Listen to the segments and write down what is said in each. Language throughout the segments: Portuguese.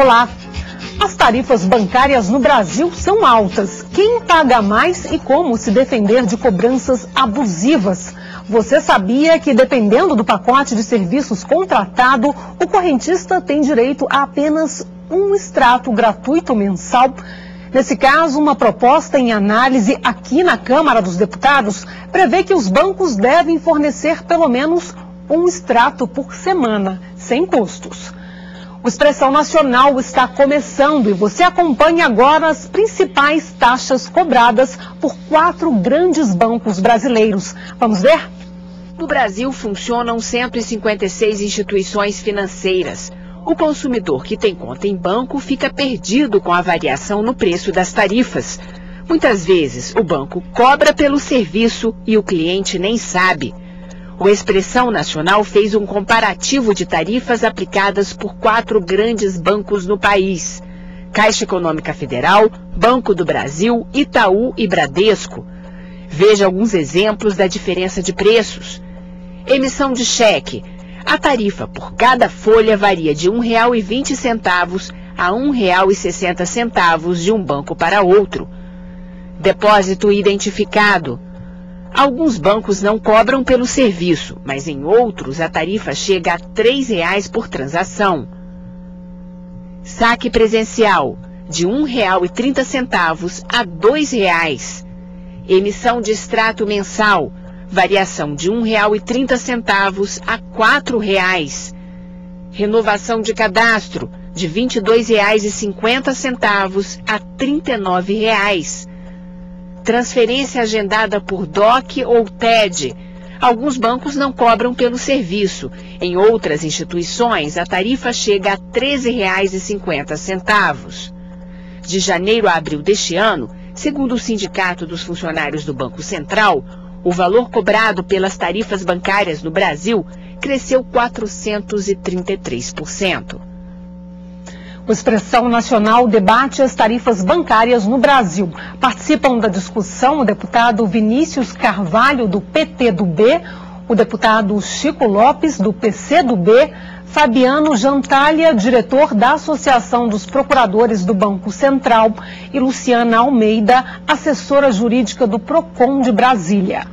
Olá! As tarifas bancárias no Brasil são altas. Quem paga mais e como se defender de cobranças abusivas? Você sabia que, dependendo do pacote de serviços contratado, o correntista tem direito a apenas um extrato gratuito mensal? Nesse caso, uma proposta em análise aqui na Câmara dos Deputados prevê que os bancos devem fornecer pelo menos um extrato por semana, sem custos. O Expressão Nacional está começando e você acompanha agora as principais taxas cobradas por 4 grandes bancos brasileiros. Vamos ver? No Brasil funcionam 156 instituições financeiras. O consumidor que tem conta em banco fica perdido com a variação no preço das tarifas. Muitas vezes o banco cobra pelo serviço e o cliente nem sabe. O Expressão Nacional fez um comparativo de tarifas aplicadas por 4 grandes bancos no país: Caixa Econômica Federal, Banco do Brasil, Itaú e Bradesco. Veja alguns exemplos da diferença de preços. Emissão de cheque. A tarifa por cada folha varia de R$ 1,20 a R$ 1,60 de um banco para outro. Depósito identificado. Alguns bancos não cobram pelo serviço, mas em outros a tarifa chega a R$ 3,00 por transação. Saque presencial, de R$ 1,30 a R$ 2,00. Emissão de extrato mensal, variação de R$ 1,30 a R$ 4,00. Renovação de cadastro, de R$ 22,50 a R$ 39,00. Transferência agendada por DOC ou TED. Alguns bancos não cobram pelo serviço. Em outras instituições, a tarifa chega a R$ 13,50. De janeiro a abril deste ano, segundo o Sindicato dos Funcionários do Banco Central, o valor cobrado pelas tarifas bancárias no Brasil cresceu 433%. O Expressão Nacional debate as tarifas bancárias no Brasil. Participam da discussão o deputado Vinícius Carvalho, do PTdoB, o deputado Chico Lopes, do PCdoB, Fabiano Jantalha, diretor da Associação dos Procuradores do Banco Central, e Luciana Almeida, assessora jurídica do Procon de Brasília.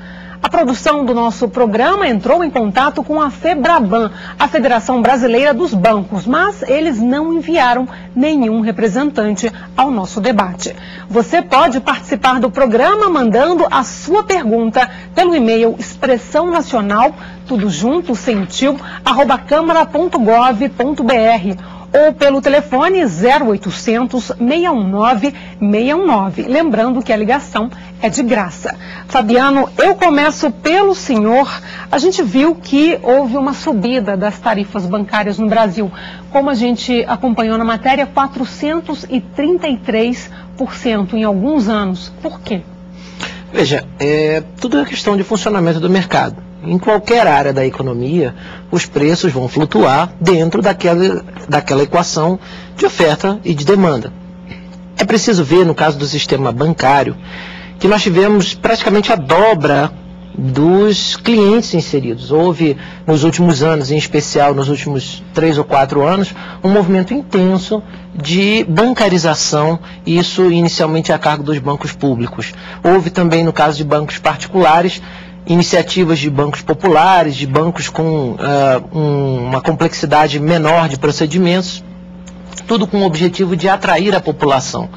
A produção do nosso programa entrou em contato com a FEBRABAN, a Federação Brasileira dos Bancos, mas eles não enviaram nenhum representante ao nosso debate. Você pode participar do programa mandando a sua pergunta pelo e-mail expressãonacional, tudo junto, sem tio, @câmara.gov.br. ou pelo telefone 0800 619 619. Lembrando que a ligação é de graça. Fabiano, eu começo pelo senhor. A gente viu que houve uma subida das tarifas bancárias no Brasil. Como a gente acompanhou na matéria, 433% em alguns anos. Por quê? Veja, tudo é questão de funcionamento do mercado. Em qualquer área da economia, os preços vão flutuar dentro daquela equação de oferta e de demanda. É preciso ver, no caso do sistema bancário, que nós tivemos praticamente a dobra dos clientes inseridos. Houve, nos últimos anos, em especial nos últimos 3 ou 4 anos, um movimento intenso de bancarização, isso inicialmente a cargo dos bancos públicos. Houve também, no caso de bancos particulares, iniciativas de bancos populares, de bancos com uma complexidade menor de procedimentos, tudo com o objetivo de atrair a população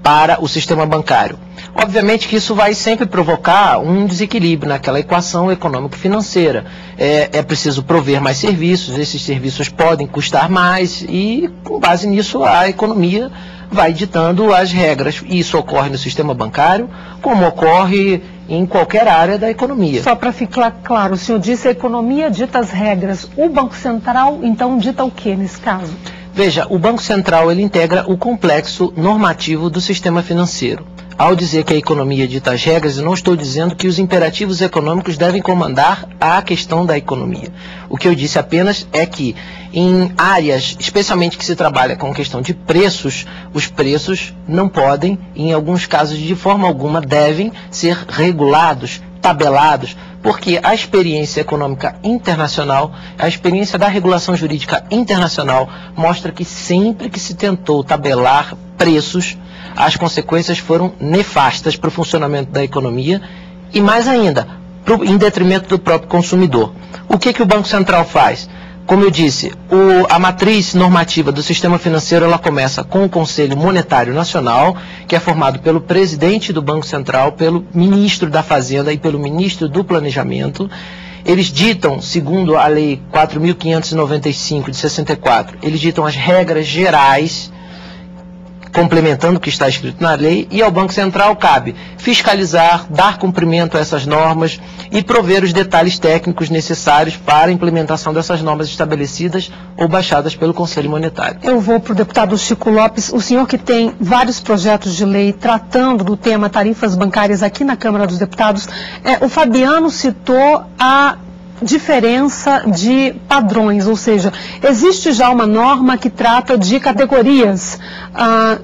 para o sistema bancário. Obviamente que isso vai sempre provocar um desequilíbrio naquela equação econômico-financeira. É preciso prover mais serviços, esses serviços podem custar mais e, com base nisso, a economia vai ditando as regras. Isso ocorre no sistema bancário, como ocorre em qualquer área da economia. Só para ficar claro, o senhor disse a economia dita as regras. O Banco Central, então, dita o que nesse caso? Veja, o Banco Central ele integra o complexo normativo do sistema financeiro. Ao dizer que a economia dita as regras, eu não estou dizendo que os imperativos econômicos devem comandar a questão da economia. O que eu disse apenas é que em áreas, especialmente que se trabalha com questão de preços, os preços não podem, em alguns casos de forma alguma, devem ser regulados tabelados, porque a experiência econômica internacional, a experiência da regulação jurídica internacional mostra que sempre que se tentou tabelar preços, as consequências foram nefastas para o funcionamento da economia e, mais ainda, em detrimento do próprio consumidor. O que o Banco Central faz? Como eu disse, a matriz normativa do sistema financeiro ela começa com o Conselho Monetário Nacional, que é formado pelo presidente do Banco Central, pelo ministro da Fazenda e pelo ministro do Planejamento. Eles ditam, segundo a Lei 4.595 de 64, eles ditam as regras gerais, complementando o que está escrito na lei, e ao Banco Central cabe fiscalizar, dar cumprimento a essas normas e prover os detalhes técnicos necessários para a implementação dessas normas estabelecidas ou baixadas pelo Conselho Monetário. Eu vou para o deputado Chico Lopes, o senhor que tem vários projetos de lei tratando do tema tarifas bancárias aqui na Câmara dos Deputados. O Fabiano citou a diferença de padrões, ou seja, existe já uma norma que trata de categorias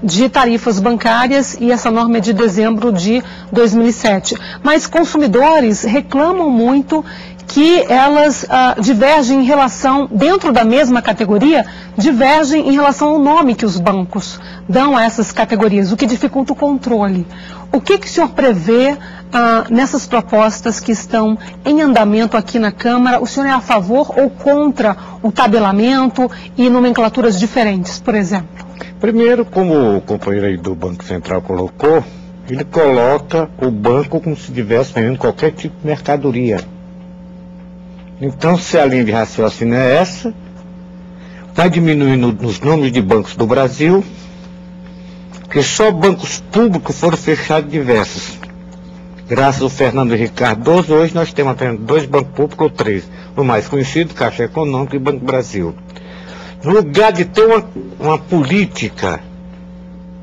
de tarifas bancárias e essa norma é de dezembro de 2007. Mas consumidores reclamam muito que elas divergem em relação, dentro da mesma categoria, divergem em relação ao nome que os bancos dão a essas categorias, o que dificulta o controle. O que o senhor prevê nessas propostas que estão em andamento aqui na Câmara? O senhor é a favor ou contra o tabelamento e nomenclaturas diferentes, por exemplo? Primeiro, como o companheiro aí do Banco Central colocou, ele coloca o banco como se estivesse vendendo qualquer tipo de mercadoria. Então, se a linha de raciocínio é essa, vai diminuindo os números de bancos do Brasil, porque só bancos públicos foram fechados diversos. Graças ao Fernando Henrique Cardoso, hoje nós temos apenas 2 bancos públicos ou 3. O mais conhecido, Caixa Econômica e Banco Brasil. No lugar de ter uma política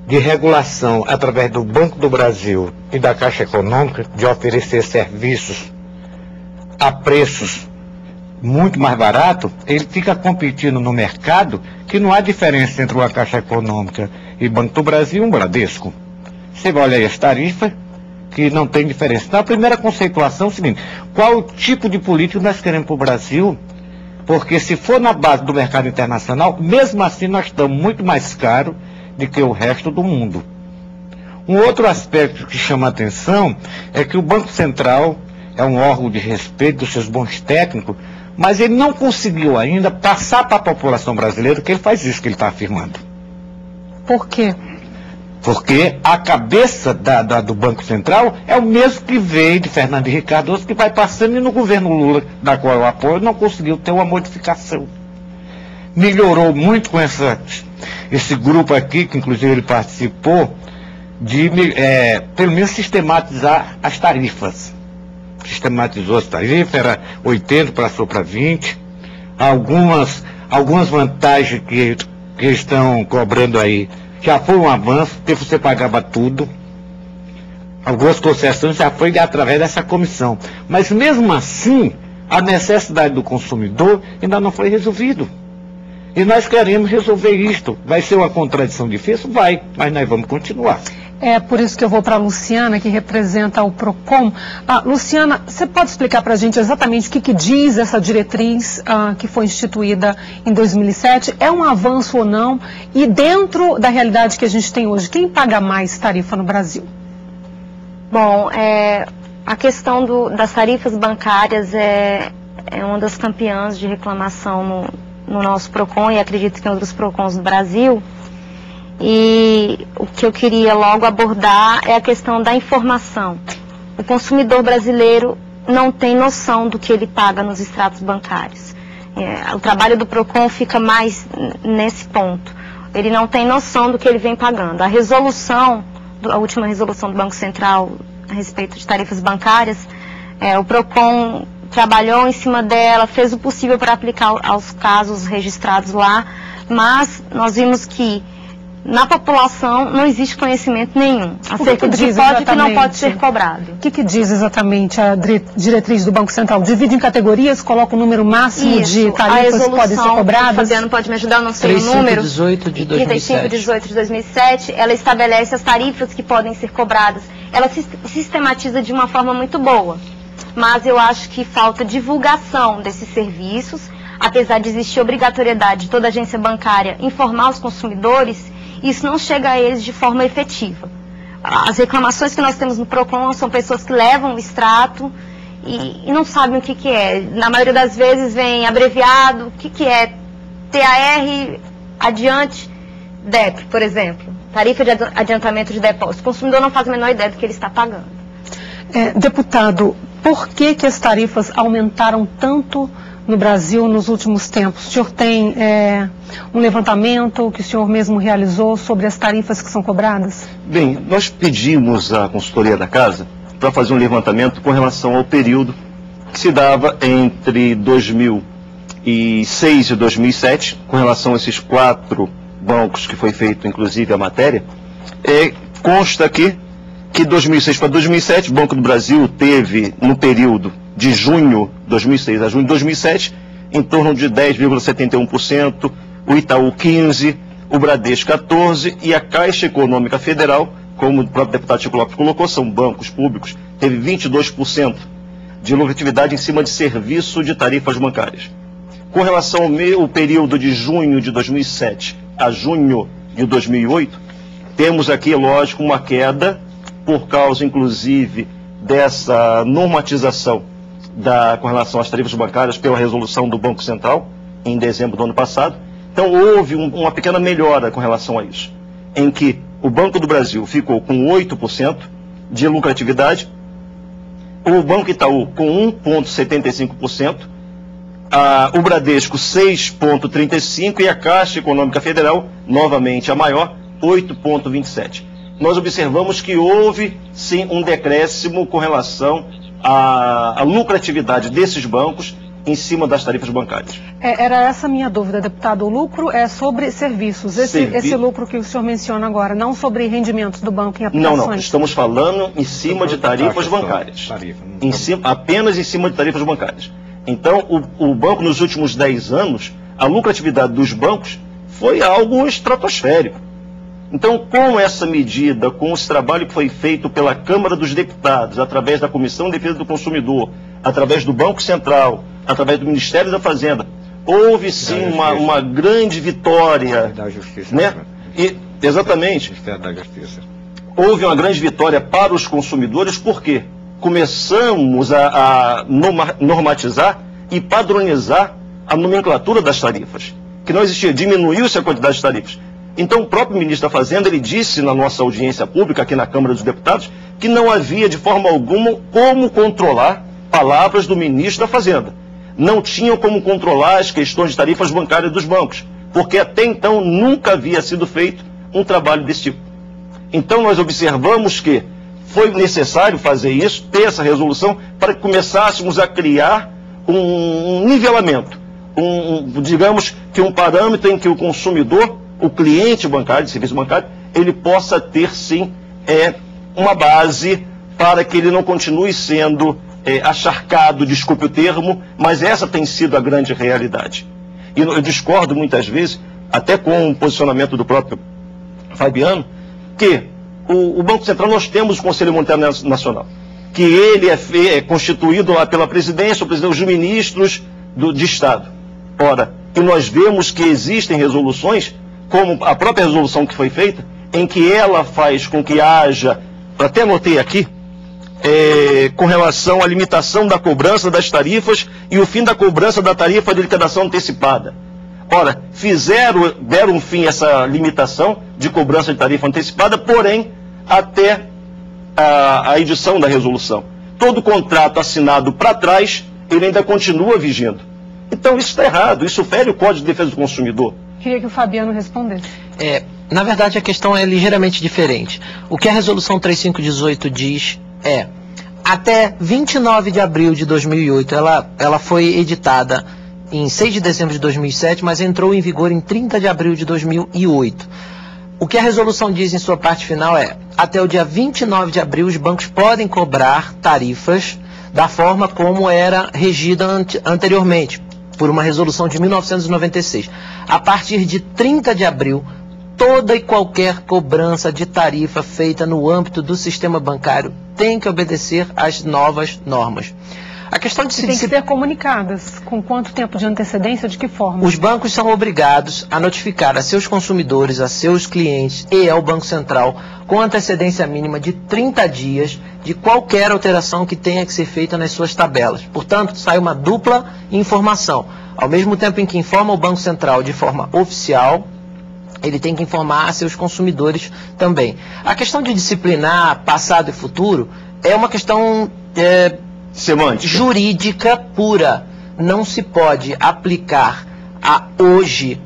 de regulação através do Banco do Brasil e da Caixa Econômica, de oferecer serviços a preços muito mais barato, ele fica competindo no mercado que não há diferença entre uma Caixa Econômica e Banco do Brasil e um Bradesco. Você vai olhar aí as tarifas, que não tem diferença. Então a primeira conceituação é o seguinte: qual o tipo de política nós queremos para o Brasil? Porque se for na base do mercado internacional, mesmo assim nós estamos muito mais caros do que o resto do mundo. Um outro aspecto que chama a atenção é que o Banco Central é um órgão de respeito dos seus bons técnicos, mas ele não conseguiu ainda passar para a população brasileira que ele faz isso que ele está afirmando. Por quê? Porque a cabeça do Banco Central é o mesmo que veio de Fernando Henrique Cardoso, que vai passando, e no governo Lula, da qual eu apoio, não conseguiu ter uma modificação. Melhorou muito com esse grupo aqui, que inclusive ele participou, de pelo menos sistematizar as tarifas. Sistematizou as tarifas, era 80, passou para 20. Algumas vantagens que estão cobrando aí já foi um avanço, porque você pagava tudo. Algumas concessões já foi através dessa comissão. Mas mesmo assim, a necessidade do consumidor ainda não foi resolvido. E nós queremos resolver isto. Vai ser uma contradição difícil? Vai, mas nós vamos continuar. É por isso que eu vou para a Luciana, que representa o PROCON. Luciana, você pode explicar para a gente exatamente o que diz essa diretriz que foi instituída em 2007? É um avanço ou não? E dentro da realidade que a gente tem hoje, quem paga mais tarifa no Brasil? Bom, a questão das tarifas bancárias é uma das campeãs de reclamação no nosso PROCON, e acredito que em outros PROCONs do Brasil. E o que eu queria logo abordar é a questão da informação. O consumidor brasileiro não tem noção do que ele paga nos extratos bancários. O trabalho do PROCON fica mais nesse ponto. Ele não tem noção do que ele vem pagando. A última resolução do Banco Central a respeito de tarifas bancárias, o PROCON trabalhou em cima dela, fez o possível para aplicar aos casos registrados lá, mas nós vimos que na população não existe conhecimento nenhum acerca do que pode e que não pode ser cobrado. O que diz exatamente a diretriz do Banco Central? Divide em categorias, coloca o número máximo de tarifas que podem ser cobradas? O Fabiano pode me ajudar, eu não sei o número. 3518 de 2007, ela estabelece as tarifas que podem ser cobradas. Ela sistematiza de uma forma muito boa. mas eu acho que falta divulgação desses serviços, apesar de existir obrigatoriedade de toda agência bancária informar os consumidores, isso não chega a eles de forma efetiva. As reclamações que nós temos no PROCON são pessoas que levam o extrato e não sabem o que é. Na maioria das vezes vem abreviado, o que é TAR adiante DEP, por exemplo, tarifa de adiantamento de depósito. O consumidor não faz a menor ideia do que ele está pagando. Deputado, por que as tarifas aumentaram tanto no Brasil nos últimos tempos? O senhor tem um levantamento que o senhor mesmo realizou sobre as tarifas que são cobradas? Bem, nós pedimos à consultoria da casa para fazer um levantamento com relação ao período que se dava entre 2006 e 2007, com relação a esses 4 bancos que foi feito, inclusive, a matéria. Consta aqui que 2006 para 2007, o Banco do Brasil teve, no período de junho de 2006 a junho de 2007, em torno de 10,71%, o Itaú 15%, o Bradesco 14% e a Caixa Econômica Federal, como o próprio deputado Chico Lopes colocou, são bancos públicos, teve 22% de lucratividade em cima de serviço de tarifas bancárias. Com relação ao período de junho de 2007 a junho de 2008, temos aqui, lógico, uma queda por causa, inclusive, dessa normatização com relação às tarifas bancárias pela resolução do Banco Central, em dezembro do ano passado. Então, houve uma pequena melhora com relação a isso, em que o Banco do Brasil ficou com 8% de lucratividade, o Banco Itaú com 1,75%, o Bradesco 6,35% e a Caixa Econômica Federal, novamente a maior, 8,27%. Nós observamos que houve, sim, um decréscimo com relação à lucratividade desses bancos em cima das tarifas bancárias. Era essa a minha dúvida, deputado. O lucro é sobre serviços, esse lucro que o senhor menciona agora, não sobre rendimentos do banco em aplicações? Não, estamos falando em cima de tarifas bancárias. Apenas em cima de tarifas bancárias. Então, o banco, nos últimos 10 anos, a lucratividade dos bancos foi algo estratosférico. Então, com essa medida, com esse trabalho que foi feito pela Câmara dos Deputados, através da Comissão de Defesa do Consumidor, através do Banco Central, através do Ministério da Fazenda, houve sim uma grande vitória. Da Justiça. Né? Exatamente. Ministério da Justiça. Houve uma grande vitória para os consumidores, porque começamos a normatizar e padronizar a nomenclatura das tarifas, que não existia, diminuiu-se a quantidade de tarifas. Então, o próprio ministro da Fazenda, ele disse na nossa audiência pública aqui na Câmara dos Deputados que não havia de forma alguma como controlar palavras do ministro da Fazenda. Não tinham como controlar as questões de tarifas bancárias dos bancos, porque até então nunca havia sido feito um trabalho desse tipo. Então, nós observamos que foi necessário fazer isso, ter essa resolução, para que começássemos a criar um nivelamento, digamos que um parâmetro em que o consumidor, o cliente bancário, de serviço bancário, ele possa ter, sim, uma base para que ele não continue sendo acharcado, desculpe o termo, mas essa tem sido a grande realidade. E eu discordo muitas vezes, até com o posicionamento do próprio Fabiano, que o Banco Central, nós temos o Conselho Monetário Nacional, que ele é constituído lá pela presidência, os ministros de Estado. Ora, e nós vemos que existem resoluções, como a própria resolução que foi feita, em que ela faz com que haja, até anotei aqui, com relação à limitação da cobrança das tarifas e o fim da cobrança da tarifa de liquidação antecipada. Ora, deram fim a essa limitação de cobrança de tarifa antecipada, porém, até a edição da resolução. Todo contrato assinado para trás, ele ainda continua vigindo. Então, isso está errado, isso fere o Código de Defesa do Consumidor. Queria que o Fabiano respondesse. Na verdade, a questão é ligeiramente diferente. O que a Resolução 3518 diz até 29 de abril de 2008, ela foi editada em 6 de dezembro de 2007, mas entrou em vigor em 30 de abril de 2008. O que a resolução diz em sua parte final até o dia 29 de abril, os bancos podem cobrar tarifas da forma como era regida anteriormente, por uma resolução de 1996. A partir de 30 de abril, toda e qualquer cobrança de tarifa feita no âmbito do sistema bancário tem que obedecer às novas normas. A questão de tem que ser comunicadas. Com quanto tempo de antecedência, de que forma? Os bancos são obrigados a notificar a seus consumidores, a seus clientes e ao Banco Central com antecedência mínima de 30 dias de qualquer alteração que tenha que ser feita nas suas tabelas. Portanto, sai uma dupla informação. Ao mesmo tempo em que informa o Banco Central de forma oficial, ele tem que informar a seus consumidores também. A questão de disciplinar passado e futuro é uma questão semântica, jurídica pura. Não se pode aplicar a hoje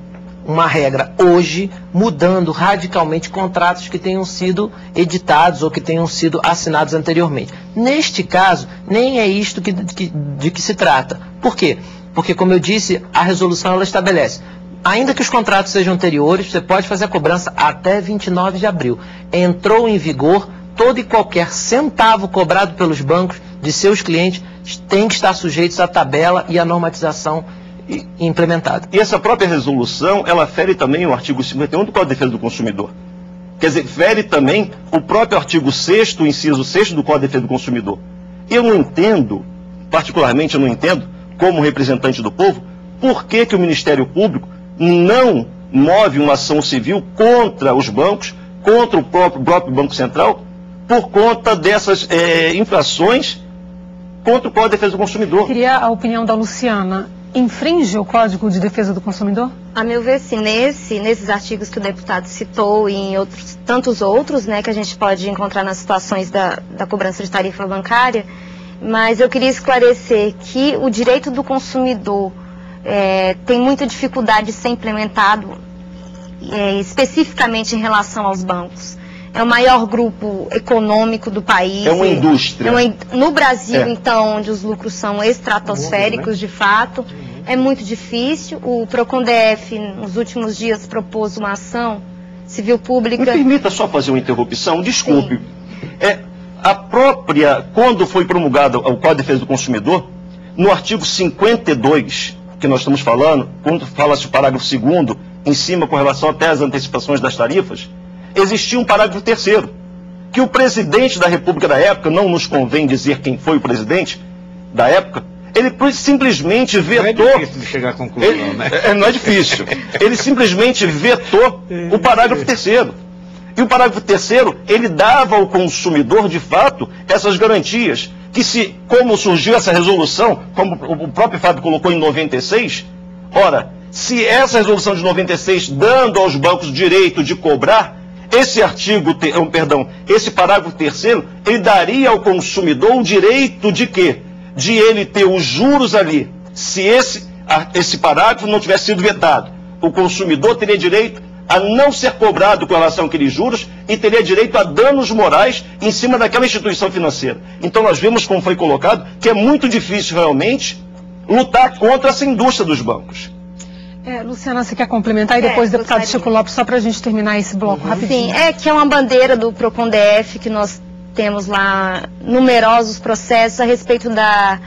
uma regra hoje, mudando radicalmente contratos que tenham sido editados ou que tenham sido assinados anteriormente. Neste caso, nem é isto de que se trata. Por quê? Porque, como eu disse, a resolução ela estabelece, ainda que os contratos sejam anteriores, você pode fazer a cobrança até 29 de abril. Entrou em vigor, todo e qualquer centavo cobrado pelos bancos de seus clientes tem que estar sujeitos à tabela e à normatização implementada. E essa própria resolução, ela fere também o artigo 51 do Código de Defesa do Consumidor. Quer dizer, fere também o próprio artigo 6º, inciso 6º do Código de Defesa do Consumidor. Eu não entendo, particularmente eu não entendo, como representante do povo, por que o Ministério Público não move uma ação civil contra os bancos, contra o próprio Banco Central, por conta dessas infrações contra o Código de Defesa do Consumidor. Queria a opinião da Luciana. Infringe o Código de Defesa do Consumidor? A meu ver, sim, nesses artigos que o deputado citou e em tantos outros, né, que a gente pode encontrar nas situações da cobrança de tarifa bancária, mas eu queria esclarecer que o direito do consumidor tem muita dificuldade de ser implementado especificamente em relação aos bancos. É o maior grupo econômico do país. É uma indústria. No Brasil, então, onde os lucros são estratosféricos, de fato, é muito difícil. O PROCON-DF, nos últimos dias, propôs uma ação civil pública. Me permita só fazer uma interrupção, desculpe. Quando foi promulgado o Código de Defesa do Consumidor, no artigo 52, que nós estamos falando, quando fala-se o parágrafo 2º, em cima com relação até às antecipações das tarifas, existia um parágrafo 3º, que o presidente da República da época, não nos convém dizer quem foi o presidente da época, ele simplesmente vetou... Não é difícil de chegar à conclusão, né? Não é difícil. Ele simplesmente vetou o parágrafo 3º. E o parágrafo 3º, ele dava ao consumidor, de fato, essas garantias, que como surgiu essa resolução, como o próprio Fábio colocou em 96, ora, se essa resolução de 96, dando aos bancos o direito de cobrar, esse parágrafo 3º, ele daria ao consumidor o direito de quê? De ele ter os juros ali. Se esse parágrafo não tivesse sido vetado, o consumidor teria direito a não ser cobrado com relação àqueles juros e teria direito a danos morais em cima daquela instituição financeira. Então nós vimos, como foi colocado, que é muito difícil realmente lutar contra essa indústria dos bancos. Luciana, você quer complementar? E depois, deputado Chico Lopes, só para a gente terminar esse bloco rapidinho. Sim, que é uma bandeira do PROCON-DF, que nós temos lá numerosos processos a respeito da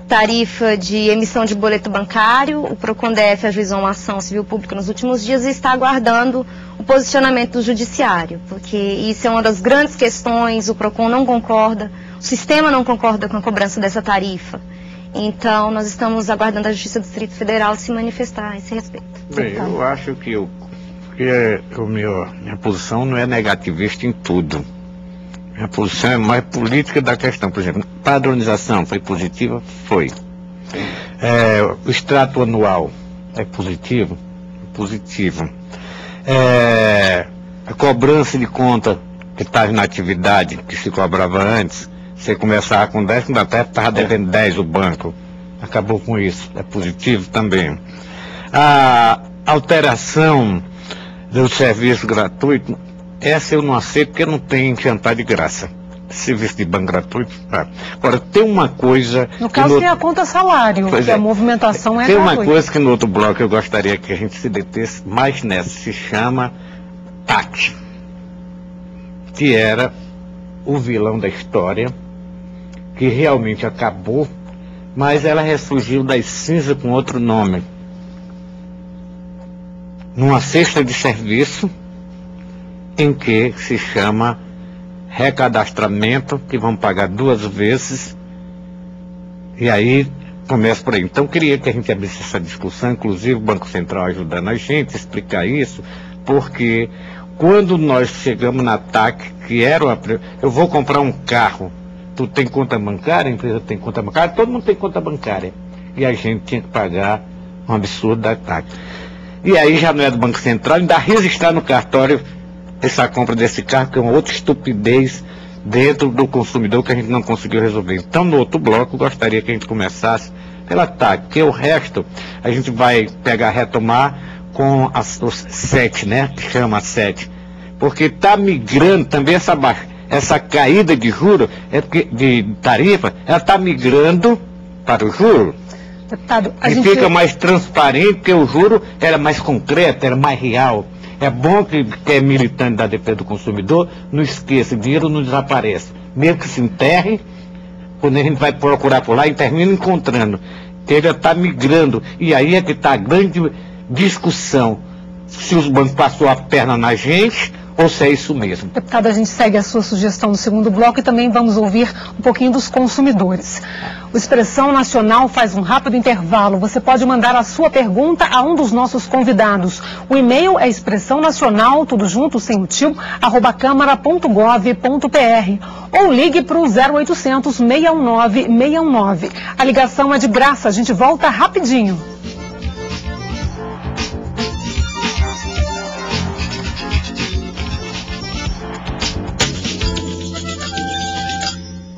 tarifa de emissão de boleto bancário. O PROCON-DF ajuizou uma ação civil pública nos últimos dias e está aguardando o posicionamento do judiciário, porque isso é uma das grandes questões, o PROCON não concorda, o sistema não concorda com a cobrança dessa tarifa. Então, nós estamos aguardando a Justiça do Distrito Federal se manifestar a esse respeito. Bem, eu acho que minha posição não é negativista em tudo. Minha posição é mais política da questão. Por exemplo, padronização foi positiva? Foi. O extrato anual é positivo? Positivo. A cobrança de conta que estava na atividade, que se cobrava antes, você começava com 10, quando até estava devendo 10 o banco. Acabou com isso. É positivo também. A alteração do serviço gratuito, essa eu não aceito, porque não tem jantar de graça. Serviço de banco gratuito. Agora, tem uma coisa... No caso, tem a conta salário, que a movimentação é gratuita. Tem uma coisa que no outro bloco eu gostaria que a gente se detesse mais nessa. Se chama TAC, que era o vilão da história, que realmente acabou, mas ela ressurgiu das cinzas com outro nome. Numa cesta de serviço, em que se chama recadastramento, que vão pagar 2 vezes, e aí começa por aí. Então, queria que a gente abrisse essa discussão, inclusive o Banco Central ajudando a gente a explicar isso, porque quando nós chegamos na TAC, que era eu vou comprar um carro, tu tem conta bancária, a empresa tem conta bancária, todo mundo tem conta bancária, e a gente tinha que pagar um absurdo da TAC. E aí já não é do Banco Central, ainda registrar no cartório essa compra desse carro, que é uma outra estupidez dentro do consumidor que a gente não conseguiu resolver. Então, no outro bloco, gostaria que a gente começasse pela TAC, porque o resto a gente vai retomar com os 7, né? Que chama 7. Porque está migrando também essa caída de juros, de tarifa, ela está migrando para o juro. Deputado, fica mais transparente, porque o juro era mais concreto, era mais real. É bom que é militante da defesa do consumidor não esqueça, dinheiro não desaparece. Mesmo que se enterre, quando a gente vai procurar por lá, e termina encontrando. Ele está migrando. E aí é que está a grande discussão. Se os bancos passou a perna na gente, ou se é isso mesmo. Deputado, a gente segue a sua sugestão no segundo bloco e também vamos ouvir um pouquinho dos consumidores. O Expressão Nacional faz um rápido intervalo. Você pode mandar a sua pergunta a um dos nossos convidados. O e-mail é expressãonacional, tudo junto, sem o tio, @câmara.gov.br, ou ligue para o 0800 619 619. A ligação é de graça, a gente volta rapidinho.